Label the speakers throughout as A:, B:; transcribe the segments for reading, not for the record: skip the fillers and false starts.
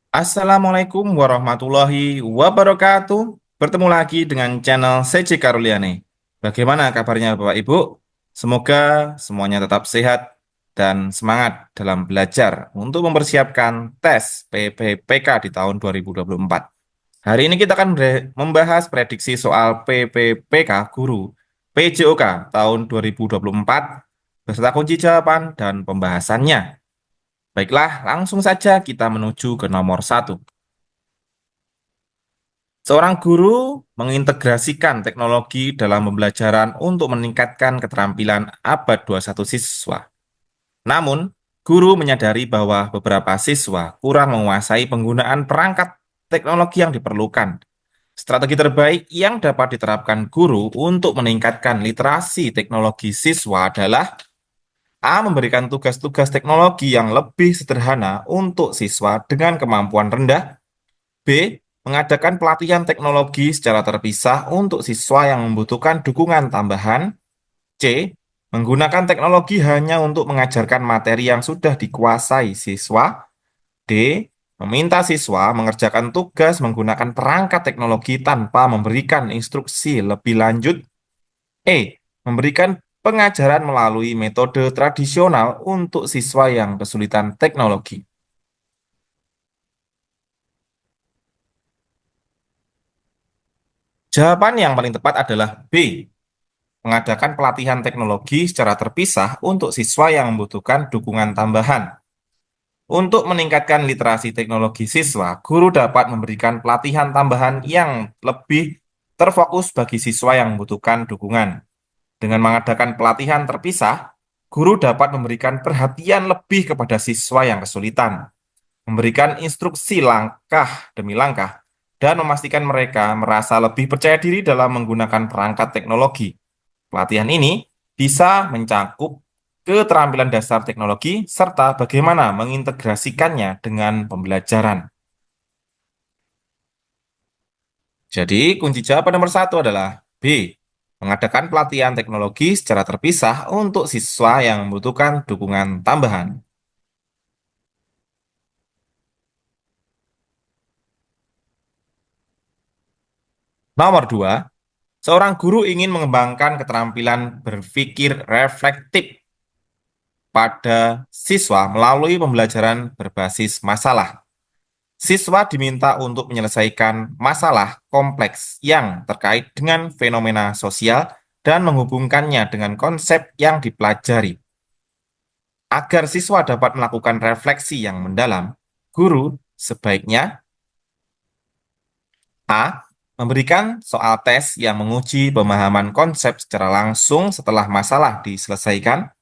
A: Assalamualaikum warahmatullahi wabarakatuh. Bertemu lagi dengan channel CC Karuliani. Bagaimana kabarnya Bapak Ibu? Semoga semuanya tetap sehat dan semangat dalam belajar untuk mempersiapkan tes PPPK di tahun 2024. Hari ini kita akan membahas prediksi soal PPPK Guru PJOK tahun 2024 beserta kunci jawaban dan pembahasannya. Baiklah, langsung saja kita menuju ke nomor satu. Seorang guru mengintegrasikan teknologi dalam pembelajaran untuk meningkatkan keterampilan abad 21 siswa. Namun, guru menyadari bahwa beberapa siswa kurang menguasai penggunaan perangkat teknologi yang diperlukan. Strategi terbaik yang dapat diterapkan guru untuk meningkatkan literasi teknologi siswa adalah A. Memberikan tugas-tugas teknologi yang lebih sederhana untuk siswa dengan kemampuan rendah. B. Mengadakan pelatihan teknologi secara terpisah untuk siswa yang membutuhkan dukungan tambahan. C. Menggunakan teknologi hanya untuk mengajarkan materi yang sudah dikuasai siswa. D. Meminta siswa mengerjakan tugas menggunakan perangkat teknologi tanpa memberikan instruksi lebih lanjut. E. Memberikan pengajaran melalui metode tradisional untuk siswa yang kesulitan teknologi. Jawaban yang paling tepat adalah B. Mengadakan pelatihan teknologi secara terpisah untuk siswa yang membutuhkan dukungan tambahan. Untuk meningkatkan literasi teknologi siswa, guru dapat memberikan pelatihan tambahan yang lebih terfokus bagi siswa yang membutuhkan dukungan. Dengan mengadakan pelatihan terpisah, guru dapat memberikan perhatian lebih kepada siswa yang kesulitan, memberikan instruksi langkah demi langkah, dan memastikan mereka merasa lebih percaya diri dalam menggunakan perangkat teknologi. Pelatihan ini bisa mencakup keterampilan dasar teknologi serta bagaimana mengintegrasikannya dengan pembelajaran. Jadi, kunci jawaban nomor satu adalah B. Mengadakan pelatihan teknologi secara terpisah untuk siswa yang membutuhkan dukungan tambahan. Nomor dua, seorang guru ingin mengembangkan keterampilan berpikir reflektif pada siswa melalui pembelajaran berbasis masalah. Siswa diminta untuk menyelesaikan masalah kompleks yang terkait dengan fenomena sosial dan menghubungkannya dengan konsep yang dipelajari. Agar siswa dapat melakukan refleksi yang mendalam, guru sebaiknya A. Memberikan soal tes yang menguji pemahaman konsep secara langsung setelah masalah diselesaikan.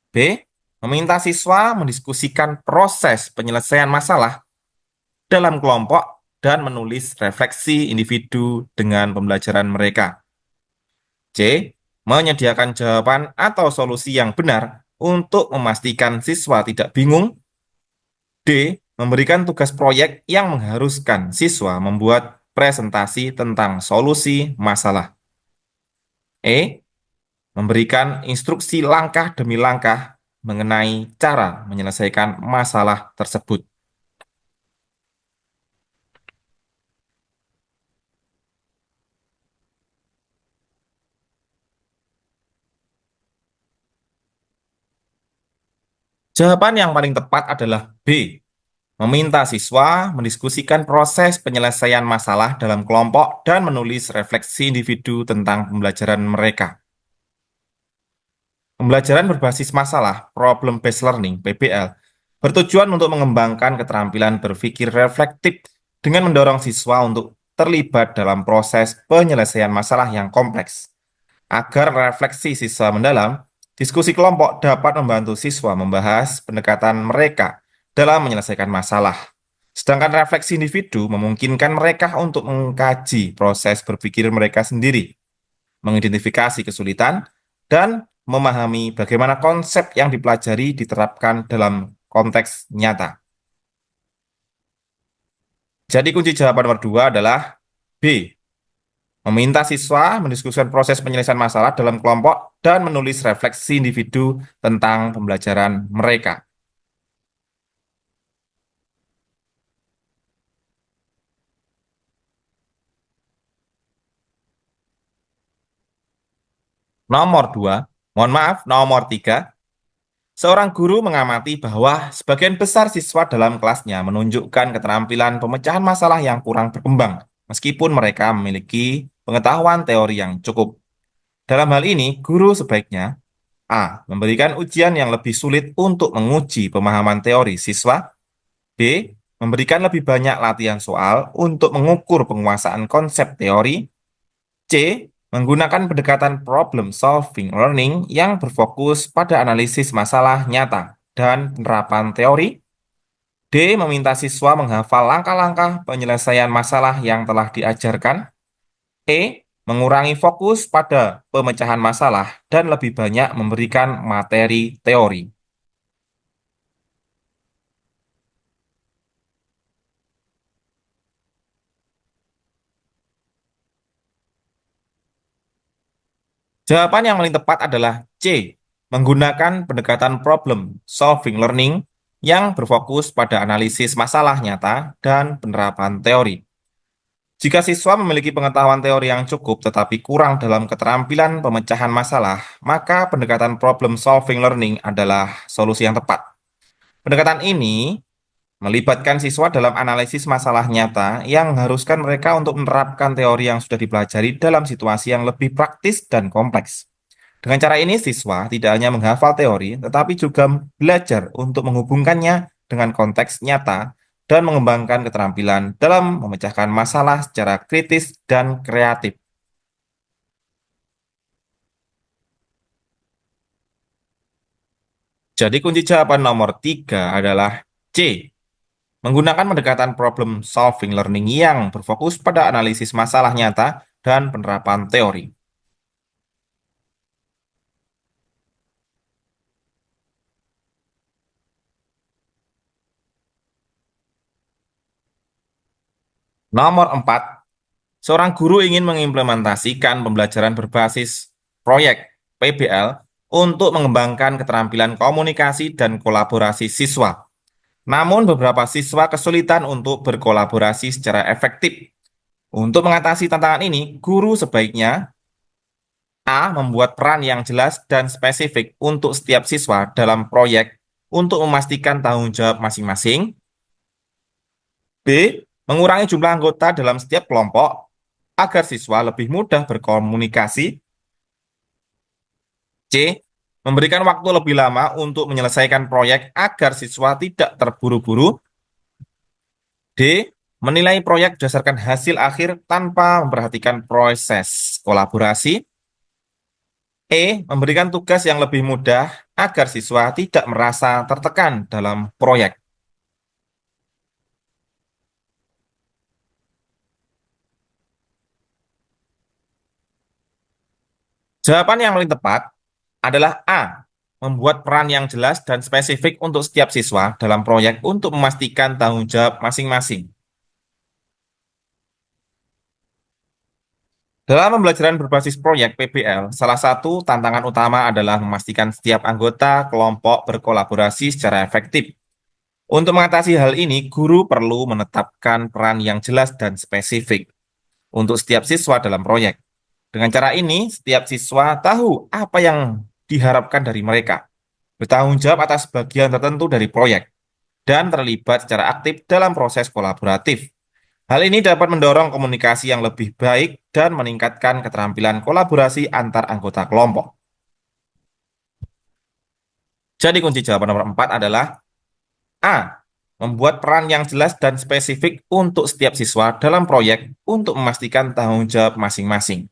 A: B. Meminta siswa mendiskusikan proses penyelesaian masalah dalam kelompok dan menulis refleksi individu dengan pembelajaran mereka. C. Menyediakan jawaban atau solusi yang benar untuk memastikan siswa tidak bingung. D. Memberikan tugas proyek yang mengharuskan siswa membuat presentasi tentang solusi masalah. E. Memberikan instruksi langkah demi langkah mengenai cara menyelesaikan masalah tersebut. Jawaban yang paling tepat adalah B. Meminta siswa mendiskusikan proses penyelesaian masalah dalam kelompok dan menulis refleksi individu tentang pembelajaran mereka. Pembelajaran berbasis masalah, Problem Based Learning, PBL, bertujuan untuk mengembangkan keterampilan berpikir reflektif dengan mendorong siswa untuk terlibat dalam proses penyelesaian masalah yang kompleks. Agar refleksi siswa mendalam, diskusi kelompok dapat membantu siswa membahas pendekatan mereka dalam menyelesaikan masalah. Sedangkan refleksi individu memungkinkan mereka untuk mengkaji proses berpikir mereka sendiri, mengidentifikasi kesulitan, dan memahami bagaimana konsep yang dipelajari diterapkan dalam konteks nyata. Jadi kunci jawaban nomor dua adalah B. Meminta siswa mendiskusikan proses penyelesaian masalah dalam kelompok dan menulis refleksi individu tentang pembelajaran mereka. Nomor 2, mohon maaf, nomor 3, seorang guru mengamati bahwa sebagian besar siswa dalam kelasnya menunjukkan keterampilan pemecahan masalah yang kurang berkembang, meskipun mereka memiliki pengetahuan teori yang cukup. Dalam hal ini, guru sebaiknya A. Memberikan ujian yang lebih sulit untuk menguji pemahaman teori siswa. B. Memberikan lebih banyak latihan soal untuk mengukur penguasaan konsep teori. C. Menggunakan pendekatan problem solving learning yang berfokus pada analisis masalah nyata dan penerapan teori. D. Meminta siswa menghafal langkah-langkah penyelesaian masalah yang telah diajarkan. E. Mengurangi fokus pada pemecahan masalah dan lebih banyak memberikan materi teori. Jawaban yang paling tepat adalah C. Menggunakan pendekatan problem solving learning yang berfokus pada analisis masalah nyata dan penerapan teori. Jika siswa memiliki pengetahuan teori yang cukup tetapi kurang dalam keterampilan pemecahan masalah, maka pendekatan problem solving learning adalah solusi yang tepat. Pendekatan ini melibatkan siswa dalam analisis masalah nyata yang mengharuskan mereka untuk menerapkan teori yang sudah dipelajari dalam situasi yang lebih praktis dan kompleks. Dengan cara ini, siswa tidak hanya menghafal teori, tetapi juga belajar untuk menghubungkannya dengan konteks nyata dan mengembangkan keterampilan dalam memecahkan masalah secara kritis dan kreatif. Jadi kunci jawaban nomor 3 adalah C. Menggunakan pendekatan problem solving learning yang berfokus pada analisis masalah nyata dan penerapan teori. Nomor 4, seorang guru ingin mengimplementasikan pembelajaran berbasis proyek PBL untuk mengembangkan keterampilan komunikasi dan kolaborasi siswa. Namun beberapa siswa kesulitan untuk berkolaborasi secara efektif. Untuk mengatasi tantangan ini, guru sebaiknya A. Membuat peran yang jelas dan spesifik untuk setiap siswa dalam proyek untuk memastikan tanggung jawab masing-masing. B. Mengurangi jumlah anggota dalam setiap kelompok agar siswa lebih mudah berkomunikasi. C. Memberikan waktu lebih lama untuk menyelesaikan proyek agar siswa tidak terburu-buru. D. Menilai proyek berdasarkan hasil akhir tanpa memperhatikan proses kolaborasi. E. Memberikan tugas yang lebih mudah agar siswa tidak merasa tertekan dalam proyek. Jawaban yang paling tepat adalah A. Membuat peran yang jelas dan spesifik untuk setiap siswa dalam proyek untuk memastikan tanggung jawab masing-masing. Dalam pembelajaran berbasis proyek PBL, salah satu tantangan utama adalah memastikan setiap anggota kelompok berkolaborasi secara efektif. Untuk mengatasi hal ini, guru perlu menetapkan peran yang jelas dan spesifik untuk setiap siswa dalam proyek. Dengan cara ini, setiap siswa tahu apa yang diharapkan dari mereka, bertanggung jawab atas bagian tertentu dari proyek, dan terlibat secara aktif dalam proses kolaboratif. Hal ini dapat mendorong komunikasi yang lebih baik dan meningkatkan keterampilan kolaborasi antar anggota kelompok. Jadi kunci jawaban nomor 4 adalah A. Membuat peran yang jelas dan spesifik untuk setiap siswa dalam proyek untuk memastikan tanggung jawab masing-masing.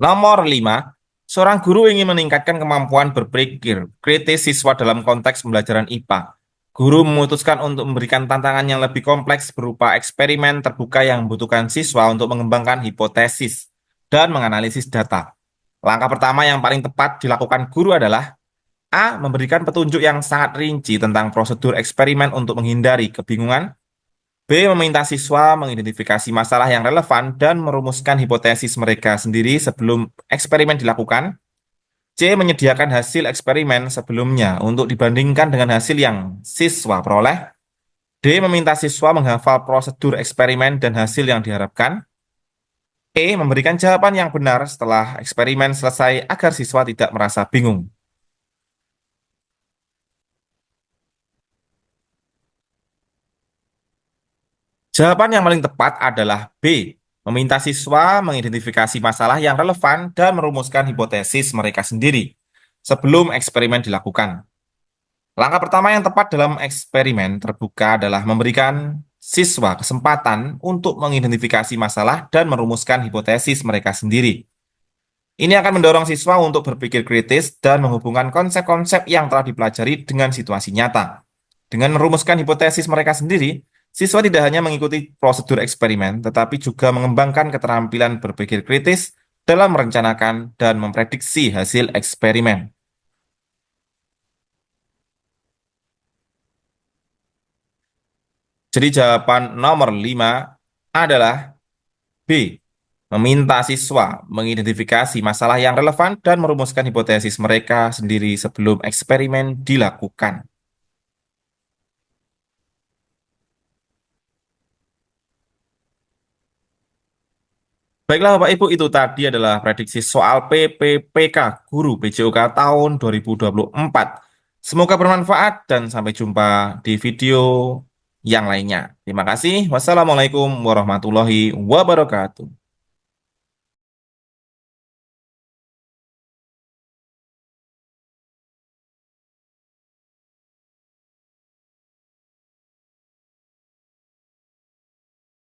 A: Nomor 5, seorang guru ingin meningkatkan kemampuan berpikir kritis siswa dalam konteks pembelajaran IPA. Guru memutuskan untuk memberikan tantangan yang lebih kompleks berupa eksperimen terbuka yang membutuhkan siswa untuk mengembangkan hipotesis dan menganalisis data. Langkah pertama yang paling tepat dilakukan guru adalah A. Memberikan petunjuk yang sangat rinci tentang prosedur eksperimen untuk menghindari kebingungan. B. Meminta siswa mengidentifikasi masalah yang relevan dan merumuskan hipotesis mereka sendiri sebelum eksperimen dilakukan. C. Menyediakan hasil eksperimen sebelumnya untuk dibandingkan dengan hasil yang siswa peroleh. D. Meminta siswa menghafal prosedur eksperimen dan hasil yang diharapkan. E. Memberikan jawaban yang benar setelah eksperimen selesai agar siswa tidak merasa bingung. Jawaban yang paling tepat adalah B. Meminta siswa mengidentifikasi masalah yang relevan dan merumuskan hipotesis mereka sendiri sebelum eksperimen dilakukan. Langkah pertama yang tepat dalam eksperimen terbuka adalah memberikan siswa kesempatan untuk mengidentifikasi masalah dan merumuskan hipotesis mereka sendiri. Ini akan mendorong siswa untuk berpikir kritis dan menghubungkan konsep-konsep yang telah dipelajari dengan situasi nyata. Dengan merumuskan hipotesis mereka sendiri, siswa tidak hanya mengikuti prosedur eksperimen, tetapi juga mengembangkan keterampilan berpikir kritis dalam merencanakan dan memprediksi hasil eksperimen. Jadi jawaban nomor 5 adalah B. Meminta siswa mengidentifikasi masalah yang relevan dan merumuskan hipotesis mereka sendiri sebelum eksperimen dilakukan. Baiklah Bapak Ibu, itu tadi adalah prediksi soal PPPK Guru PJOK tahun 2024. Semoga bermanfaat dan sampai jumpa di video yang lainnya. Terima kasih. Wassalamualaikum warahmatullahi wabarakatuh.